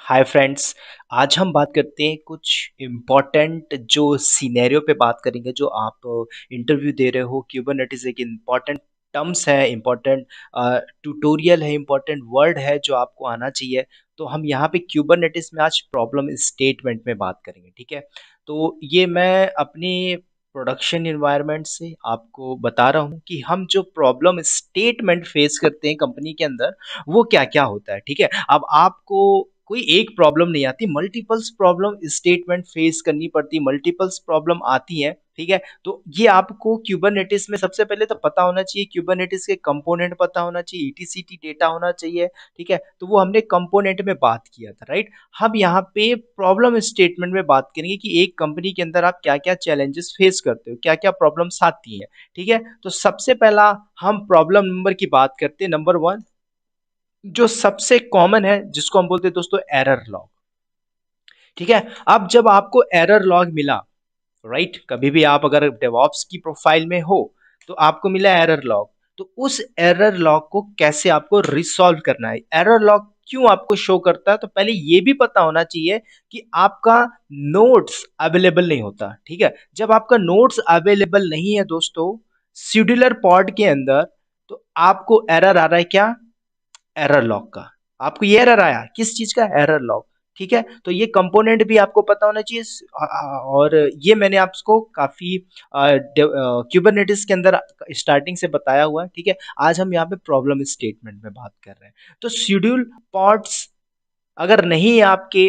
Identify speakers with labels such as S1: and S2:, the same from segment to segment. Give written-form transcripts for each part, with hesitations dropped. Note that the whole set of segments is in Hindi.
S1: Hi friends. आज हम बात करते हैं कुछ इम्पोर्टेंट जो सिनेरियो पे बात करेंगे। जो आप इंटरव्यू दे रहे हो, क्यूबरनेटिस एक इम्पोर्टेंट टर्म्स है, इम्पोर्टेंट ट्यूटोरियल है, इम्पोर्टेंट वर्ड है जो आपको आना चाहिए। तो हम यहाँ पे क्यूबरनेटिस में आज प्रॉब्लम स्टेटमेंट में बात करेंगे, ठीक है। तो ये मैं अपनी प्रोडक्शन इन्वायरमेंट से आपको बता रहा हूँ कि हम जो प्रॉब्लम स्टेटमेंट फेस करते हैं कंपनी के अंदर, वो क्या क्या होता है, ठीक है। अब आपको कोई एक प्रॉब्लम नहीं आती, मल्टीपल्स प्रॉब्लम स्टेटमेंट फेस करनी पड़ती, मल्टीपल्स प्रॉब्लम आती है, ठीक है। तो ये आपको क्यूबरनेटिस में सबसे पहले तो पता होना चाहिए, क्यूबरनेटिस के कंपोनेंट पता होना चाहिए, ईटीसीटी डेटा होना चाहिए, ठीक है। तो वो हमने कंपोनेंट में बात किया था, राइट। हम यहाँ पे प्रॉब्लम स्टेटमेंट में बात करेंगे कि एक कंपनी के अंदर आप क्या क्या चैलेंजेस फेस करते हो, क्या क्या प्रॉब्लम्स आती हैं, ठीक है। तो सबसे पहला हम प्रॉब्लम नंबर की बात करते हैं, नंबर वन, जो सबसे कॉमन है जिसको हम बोलते हैं दोस्तों एरर लॉग, ठीक है। अब जब आपको एरर लॉग मिला, राइट, कभी भी आप अगर डेवऑप्स की प्रोफाइल में हो तो आपको मिला एरर लॉग, तो उस एरर लॉग को कैसे आपको रिसॉल्व करना है, एरर लॉग क्यों आपको शो करता है, तो पहले ये भी पता होना चाहिए कि आपका नोट्स अवेलेबल नहीं होता, ठीक है। जब आपका नोट्स अवेलेबल नहीं है दोस्तों शेड्यूलर पॉड के अंदर, तो आपको एरर आ रहा है क्या, एरर लॉग का। आपको ये एरर आया किस चीज का, एरर लॉग, ठीक है। तो ये कंपोनेंट भी आपको पता होना चाहिए। और ये मैंने आपको काफी क्यूबरनेटिस के अंदर स्टार्टिंग से बताया हुआ है, ठीक है। आज हम यहाँ पे प्रॉब्लम स्टेटमेंट में बात कर रहे हैं। तो शेड्यूल पॉड्स अगर नहीं है आपके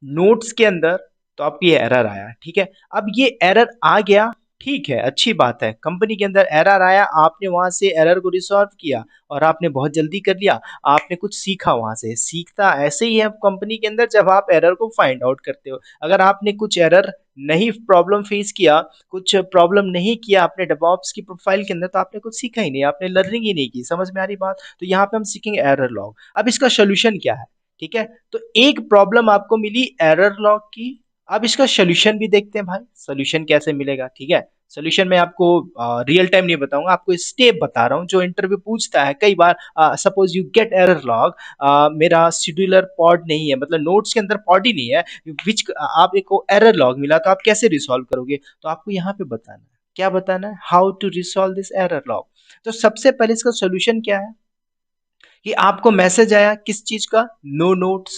S1: नोट्स के अंदर, तो आपको ये एरर आया, ठीक है। अब ये एरर आ गया, ठीक है, अच्छी बात है, कंपनी के अंदर एरर आया, आपने वहां से एरर को रिसॉल्व किया और आपने बहुत जल्दी कर लिया, आपने कुछ सीखा वहां से। सीखता ऐसे ही है कंपनी के अंदर जब आप एरर को फाइंड आउट करते हो। अगर आपने कुछ एरर नहीं प्रॉब्लम फेस किया, कुछ प्रॉब्लम नहीं किया आपने डेवऑप्स की प्रोफाइल के अंदर, तो आपने कुछ सीखा ही नहीं, आपने लर्निंग ही नहीं की। समझ में आ रही बात। तो यहाँ पे हम सीखेंगे एरर लॉग। अब इसका सोल्यूशन क्या है, ठीक है। तो एक प्रॉब्लम आपको मिली एरर लॉग की। अब इसका सोल्यूशन भी देखते हैं भाई, सोल्यूशन कैसे मिलेगा, ठीक है। सोल्यूशन मैं आपको रियल टाइम नहीं बताऊंगा, आपको स्टेप बता रहा हूं जो इंटरव्यू पूछता है कई बार। Suppose you get error log, मेरा शेड्यूलर पॉड नहीं है, मतलब नोट्स के अंदर पॉड ही नहीं है, विच आप एक एरर लॉग मिला, तो आप कैसे रिसॉल्व करोगे। तो आपको यहाँ पे बताना है, क्या बताना है, how to resolve this error log. तो सबसे पहले इसका सोल्यूशन क्या है कि आपको मैसेज आया किस चीज का, नो नोट्स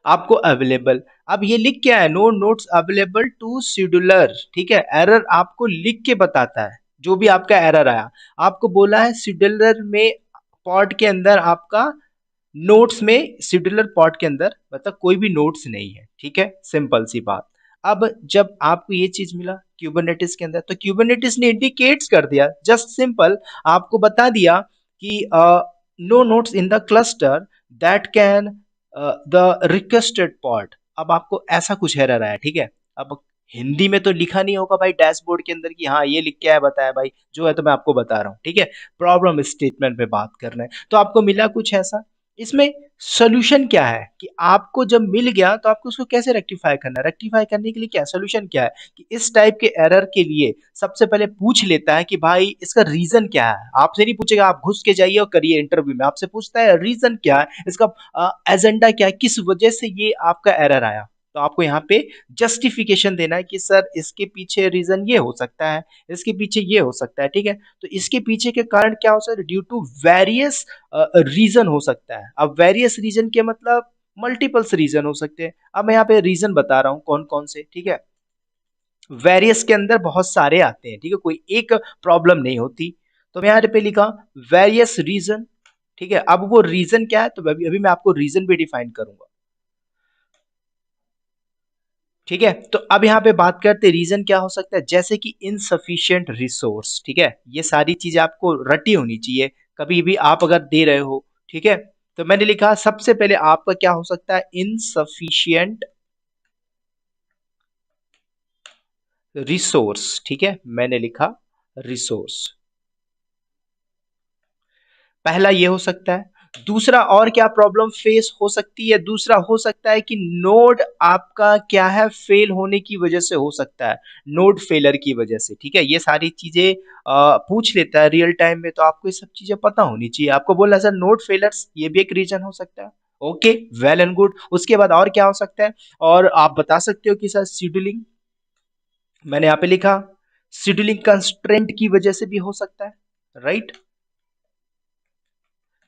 S1: आपको अवेलेबल। अब ये लिख क्या है, no notes available to scheduler, ठीक है। एरर आपको लिख के बताता है, जो भी आपका एरर आया आपको बोला है शेड्यूलर में, पॉड के अंदर आपका नोट्स में, शेड्यूलर पॉड के अंदर मतलब कोई भी नोट्स नहीं है, ठीक है, सिंपल सी बात। अब जब आपको ये चीज मिला क्यूबरनेटिस के अंदर, तो क्यूबरनेटिस ने इंडिकेट्स कर दिया, जस्ट सिंपल आपको बता दिया कि no nodes in the cluster that can the requested pod. अब आपको ऐसा कुछ एरर आया, ठीक है। अब हिंदी में तो लिखा नहीं होगा भाई डैशबोर्ड के अंदर कि हाँ ये लिख के है, बताया भाई, जो है तो मैं आपको बता रहा हूँ, ठीक है। प्रॉब्लम स्टेटमेंट में बात कर रहे हैं, तो आपको मिला कुछ ऐसा। इसमें सोल्यूशन क्या है कि आपको जब मिल गया तो आपको उसको कैसे रेक्टिफाई करना है। रेक्टिफाई करने के लिए क्या सोल्यूशन क्या है कि इस टाइप के एरर के लिए सबसे पहले पूछ लेता है कि भाई इसका रीजन क्या है। आपसे नहीं पूछेगा आप घुस के जाइए और करिए इंटरव्यू में, आपसे पूछता है रीजन क्या है, इसका एजेंडा क्या है, किस वजह से ये आपका एरर आया। तो आपको यहाँ पे जस्टिफिकेशन देना है कि सर इसके पीछे रीजन ये हो सकता है, इसके पीछे ये हो सकता है, ठीक है। तो इसके पीछे के कारण क्या हो सकता है, ड्यू टू वेरियस रीजन हो सकता है। अब वेरियस रीजन के मतलब मल्टीपल्स रीजन हो सकते हैं। अब मैं यहाँ पे रीजन बता रहा हूँ कौन कौन से, ठीक है। वेरियस के अंदर बहुत सारे आते हैं, ठीक है, कोई एक प्रॉब्लम नहीं होती। तो मैं यहाँ पे लिखा वेरियस रीजन, ठीक है। अब वो रीजन क्या है, तो अभी अभी मैं आपको रीजन भी डिफाइन करूंगा, ठीक है। तो अब यहाँ पे बात करते हैं रीजन क्या हो सकता है, जैसे कि इनसफिशियंट रिसोर्स, ठीक है। ये सारी चीजें आपको रटी होनी चाहिए कभी भी आप अगर दे रहे हो, ठीक है। तो मैंने लिखा सबसे पहले आपका क्या हो सकता है, इनसफिशियंट रिसोर्स, ठीक है। मैंने लिखा रिसोर्स, पहला ये हो सकता है। दूसरा और क्या प्रॉब्लम फेस हो सकती है, दूसरा हो सकता है कि नोड आपका क्या है, फेल होने की वजह से हो सकता है, नोड फेलर की वजह से, ठीक है। ये सारी चीजें पूछ लेता है रियल टाइम में, तो आपको ये सब चीजें पता होनी चाहिए। आपको बोला सर नोड फेलर्स, ये भी एक रीजन हो सकता है, ओके, वेल एंड गुड। उसके बाद और क्या हो सकता है? और आप बता सकते हो कि सर शेड्यूलिंग, मैंने यहाँ पे लिखा शेड्यूलिंग कंस्ट्रेंट की वजह से भी हो सकता है, राइट?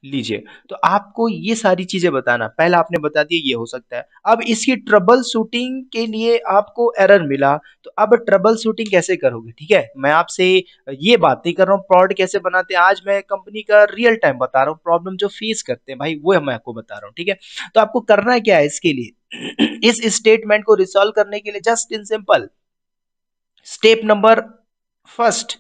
S1: लीजिए, तो आपको ये सारी चीजें बताना, पहला आपने बता दिया ये हो सकता है। अब इसकी ट्रबल शूटिंग के लिए आपको एरर मिला, तो अब ट्रबल शूटिंग कैसे करोगे? ठीक है, मैं आपसे ये बात नहीं कर रहा हूँ प्रोडक्ट कैसे बनाते हैं, आज मैं कंपनी का रियल टाइम बता रहा हूँ, प्रॉब्लम जो फेस करते हैं भाई वो मैं आपको बता रहा हूँ, ठीक है? तो आपको करना क्या है इसके लिए? इस स्टेटमेंट को रिसॉल्व करने के लिए just in simple step number first,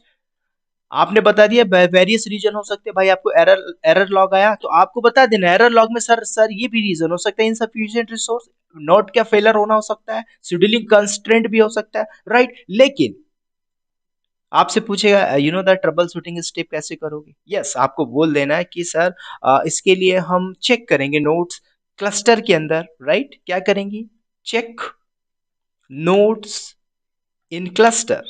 S1: आपने बता दिया वेरियस रीजन हो सकते हैं भाई, आपको एरर एरर लॉग आया तो आपको बता देना एरर लॉग में सर ये भी रीजन हो सकता है, इनसफिशिएंट रिसोर्स, नोट क्या फेलर होना हो सकता है, शेड्यूलिंग कंस्ट्रेंट भी हो सकता है, राइट? लेकिन आपसे पूछेगा you know the trouble shooting step कैसे करोगे? यस, आपको बोल देना है कि सर इसके लिए हम चेक करेंगे नोट्स क्लस्टर के अंदर, राइट? क्या करेंगी? Check nodes in cluster,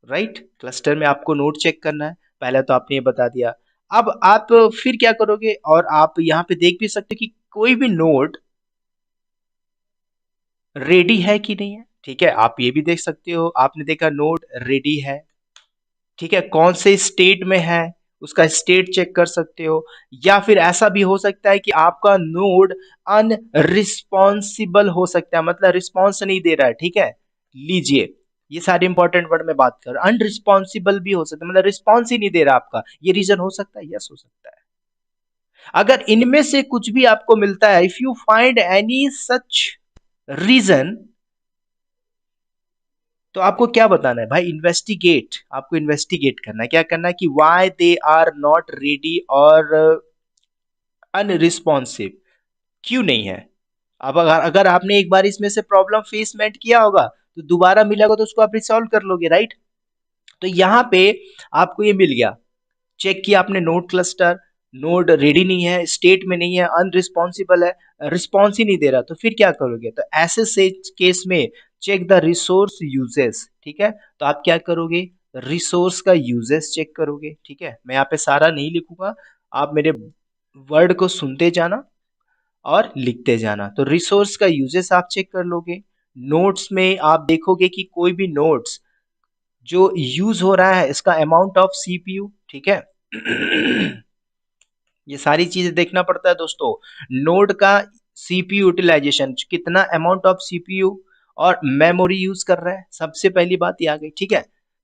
S1: right? Cluster में आपको नोट चेक करना है, पहले तो आपने ये बता दिया। अब आप फिर क्या करोगे? और आप यहाँ पे देख भी सकते हो कि कोई भी नोड रेडी है कि नहीं है, ठीक है? आप ये भी देख सकते हो, आपने देखा नोड रेडी है, ठीक है? कौन से स्टेट में है उसका स्टेट चेक कर सकते हो, या फिर ऐसा भी हो सकता है कि आपका नोड अनरिस्पॉन्सिबल हो सकता है, मतलब रिस्पॉन्स नहीं दे रहा है, ठीक है? लीजिए, ये सारे इंपॉर्टेंट वर्ड में बात कर, अनरिस्पॉन्सिबल भी हो सकता है, मतलब रिस्पॉन्स ही नहीं दे रहा आपका, ये रीजन हो सकता है? यस, हो सकता है। अगर इनमें से कुछ भी आपको मिलता है, if you find any such reason, तो आपको क्या बताना है भाई? इन्वेस्टिगेट, आपको इन्वेस्टिगेट करना है, क्या करना है कि why they are not ready और अनरिस्पॉन्सिव, क्यों नहीं है? अब अगर अगर आपने एक बार इसमें से प्रॉब्लम फेसमेंट किया होगा तो दोबारा मिलेगा तो उसको आप रिसॉल्व कर लोगे, राइट? तो यहाँ पे आपको ये मिल गया, चेक किया आपने नोड क्लस्टर, नोड रेडी नहीं है, स्टेट में नहीं है, अनरिस्पॉन्सिबल है, रिस्पॉन्स ही नहीं दे रहा, तो फिर क्या करोगे? तो ऐसे से केस में चेक द रिसोर्स यूजेस, ठीक है? तो आप क्या करोगे? रिसोर्स का यूजेस चेक करोगे, ठीक है? मैं यहाँ पे सारा नहीं लिखूंगा, आप मेरे वर्ड को सुनते जाना और लिखते जाना। तो रिसोर्स का यूजेस आप चेक कर लोगे, नोट्स में आप देखोगे कि कोई भी नोट्स जो यूज हो रहा है इसका अमाउंट ऑफ सीपीयू, ठीक है? ये सारी चीजें देखना पड़ता है दोस्तों, नोड का सीपीयू यूटिलाइजेशन कितना, अमाउंट ऑफ सीपीयू और मेमोरी यूज कर रहा है, सबसे पहली बात ये आ गई, ठीक है?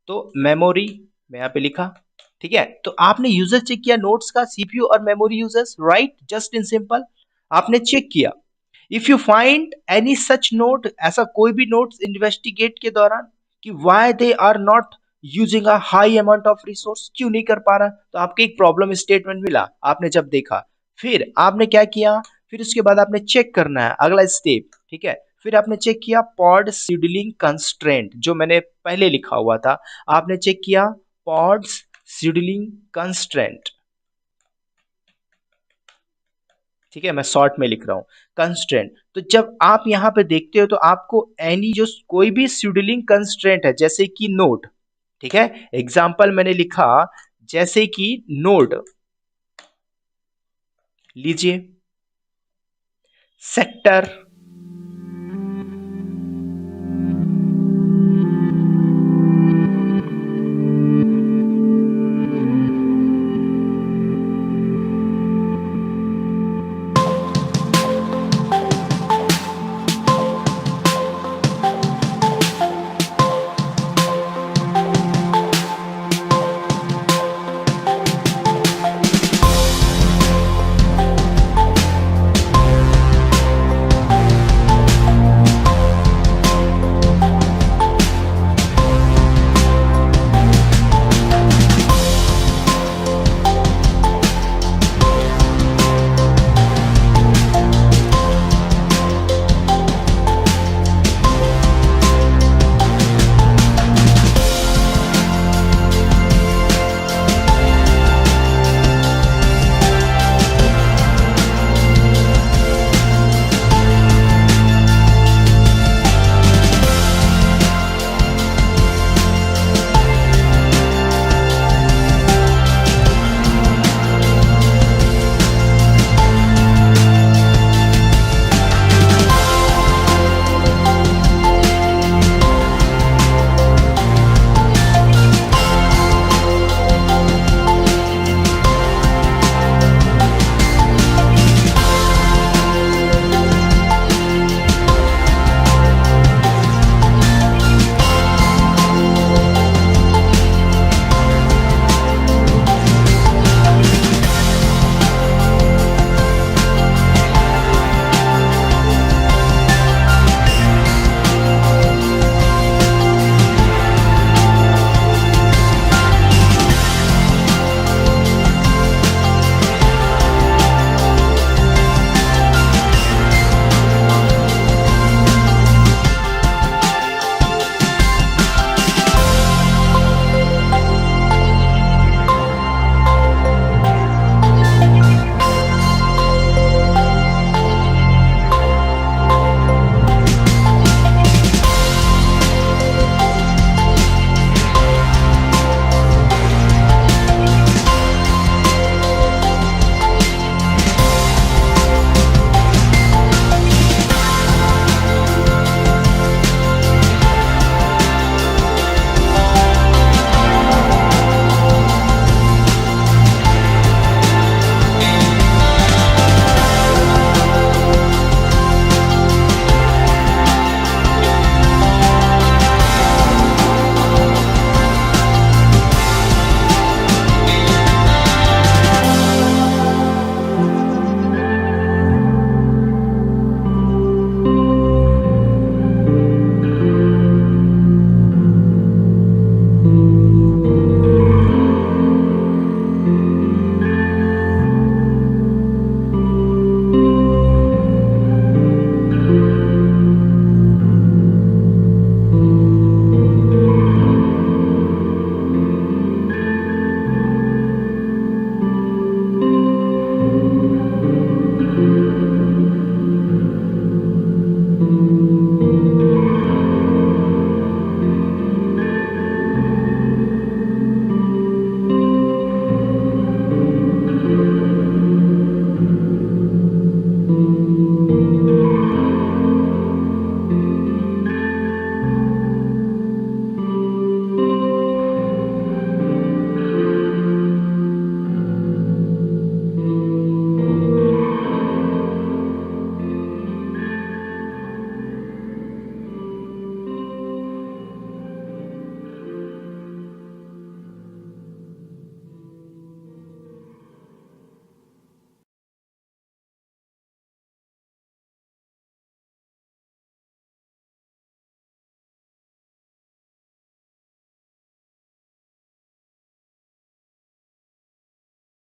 S1: तो मेमोरी मैं यहाँ पे लिखा, ठीक है? तो आपने यूजर चेक किया नोट्स का सीपीयू और मेमोरी यूजर्स, राइट? जस्ट इन सिंपल आपने चेक किया, if you find any such node, ऐसा कोई भी नोट्स इन्वेस्टिगेट के दौरान कि why they are not using a high amount of resource, क्यों नहीं कर पा रहा, तो आपको एक प्रॉब्लम स्टेटमेंट मिला, आपने जब देखा, फिर आपने क्या किया? फिर उसके बाद आपने चेक करना है अगला स्टेप, ठीक है? फिर आपने चेक किया पॉड शेड्यूलिंग कंस्ट्रेंट, जो मैंने पहले लिखा हुआ था, आपने चेक किया पॉड्स शेड्यूलिंग कंस्ट्रेंट, ठीक है? मैं शॉर्ट में लिख रहा हूं कंस्ट्रेंट। तो जब आप यहां पे देखते हो तो आपको एनी जो कोई भी शेड्यूलिंग कंस्ट्रेंट है, जैसे कि नोड, ठीक है? एग्जाम्पल मैंने लिखा जैसे कि नोड, लीजिए सेक्टर,